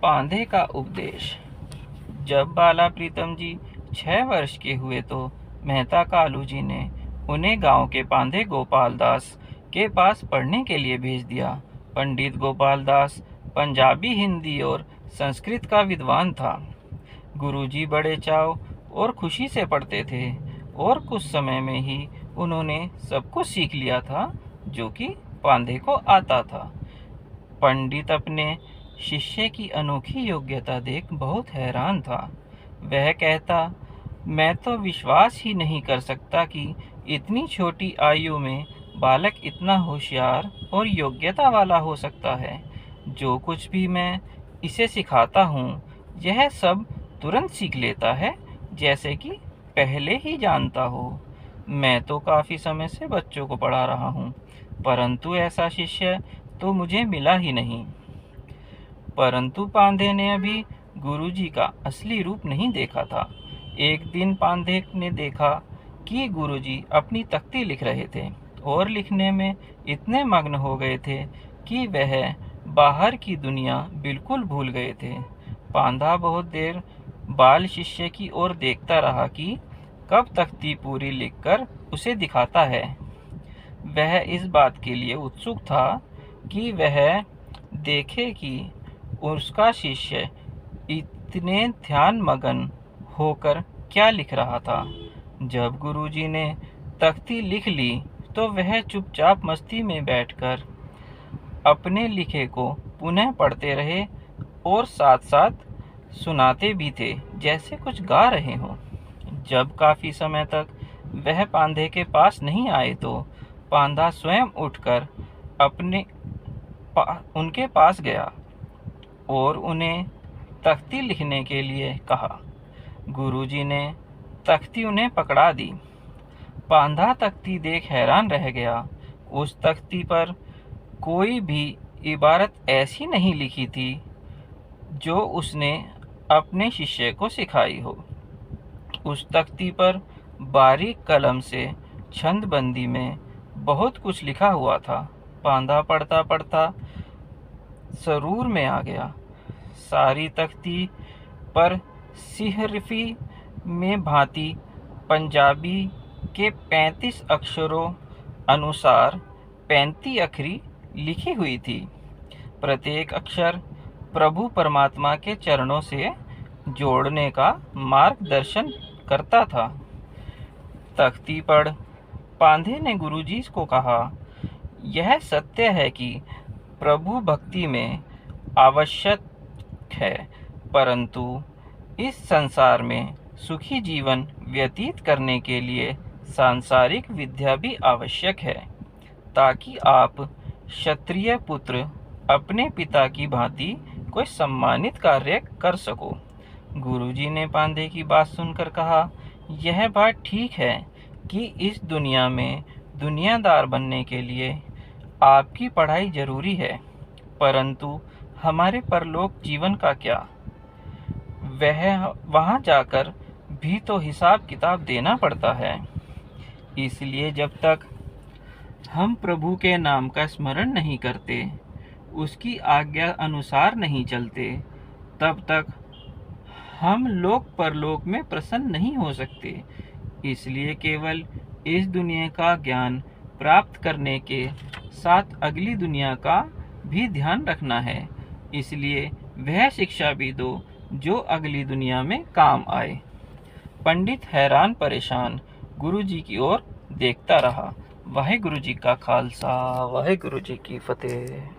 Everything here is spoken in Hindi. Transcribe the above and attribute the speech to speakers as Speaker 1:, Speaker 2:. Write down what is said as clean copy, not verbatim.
Speaker 1: पांधे का उपदेश। जब बाला प्रीतम जी 6 वर्ष के हुए तो मेहता कालू जी ने उन्हें गांव के पांधे गोपाल दास के पास पढ़ने के लिए भेज दिया। पंडित गोपाल दास पंजाबी, हिंदी और संस्कृत का विद्वान था। गुरुजी बड़े चाव और खुशी से पढ़ते थे और कुछ समय में ही उन्होंने सब कुछ सीख लिया था जो कि पांधे को आता था। पंडित अपने शिष्य की अनोखी योग्यता देख बहुत हैरान था। वह कहता, मैं तो विश्वास ही नहीं कर सकता कि इतनी छोटी आयु में बालक इतना होशियार और योग्यता वाला हो सकता है। जो कुछ भी मैं इसे सिखाता हूँ यह सब तुरंत सीख लेता है, जैसे कि पहले ही जानता हो। मैं तो काफी समय से बच्चों को पढ़ा रहा हूँ, परंतु ऐसा शिष्य तो मुझे मिला ही नहीं। परंतु पांधे ने अभी गुरुजी का असली रूप नहीं देखा था। एक दिन पांधे ने देखा कि गुरुजी अपनी तख्ती लिख रहे थे और लिखने में इतने मग्न हो गए थे कि वह बाहर की दुनिया बिल्कुल भूल गए थे। पांधा बहुत देर बाल शिष्य की ओर देखता रहा कि कब तख्ती पूरी लिखकर उसे दिखाता है। वह इस बात के लिए उत्सुक था कि वह देखे कि उसका शिष्य इतने ध्यान मगन होकर क्या लिख रहा था। जब गुरुजी ने तख्ती लिख ली तो वह चुपचाप मस्ती में बैठकर अपने लिखे को पुनः पढ़ते रहे और साथ साथ सुनाते भी थे, जैसे कुछ गा रहे हों। जब काफी समय तक वह पांधे के पास नहीं आए तो पांधा स्वयं उठकर उनके पास गया और उन्हें तख्ती लिखने के लिए कहा। गुरुजी ने तख्ती उन्हें पकड़ा दी। पांधा तख्ती देख हैरान रह गया। उस तख्ती पर कोई भी इबारत ऐसी नहीं लिखी थी जो उसने अपने शिष्य को सिखाई हो। उस तख्ती पर बारीक कलम से छंदबंदी में बहुत कुछ लिखा हुआ था। पांधा पढ़ता पढ़ता सरूर में आ गया। सारी तख्ती पर सिहरफी में भांति पंजाबी के 35 अक्षरों अनुसार 35 अखरी लिखी हुई थी। प्रत्येक अक्षर प्रभु परमात्मा के चरणों से जोड़ने का मार्गदर्शन करता था। तख्ती पढ़ पांधे ने गुरुजी को कहा, यह सत्य है कि प्रभु भक्ति में आवश्यक है, परंतु इस संसार में सुखी जीवन व्यतीत करने के लिए सांसारिक विद्या भी आवश्यक है, ताकि आप क्षत्रिय पुत्र अपने पिता की भांति कोई सम्मानित कार्य कर सको। गुरुजी ने पांधे की बात सुनकर कहा, यह बात ठीक है कि इस दुनिया में दुनियादार बनने के लिए आपकी पढ़ाई जरूरी है, परंतु हमारे परलोक जीवन का क्या? वहां जाकर भी तो हिसाब किताब देना पड़ता है। इसलिए जब तक हम प्रभु के नाम का स्मरण नहीं करते, उसकी आज्ञा अनुसार नहीं चलते, तब तक हम लोक परलोक में प्रसन्न नहीं हो सकते। इसलिए केवल इस दुनिया का ज्ञान प्राप्त करने के साथ अगली दुनिया का भी ध्यान रखना है। इसलिए वह शिक्षा भी दो जो अगली दुनिया में काम आए। पंडित हैरान परेशान गुरुजी की ओर देखता रहा। वाहेगुरु जी का खालसा, वाहेगुरु जी की फतेह।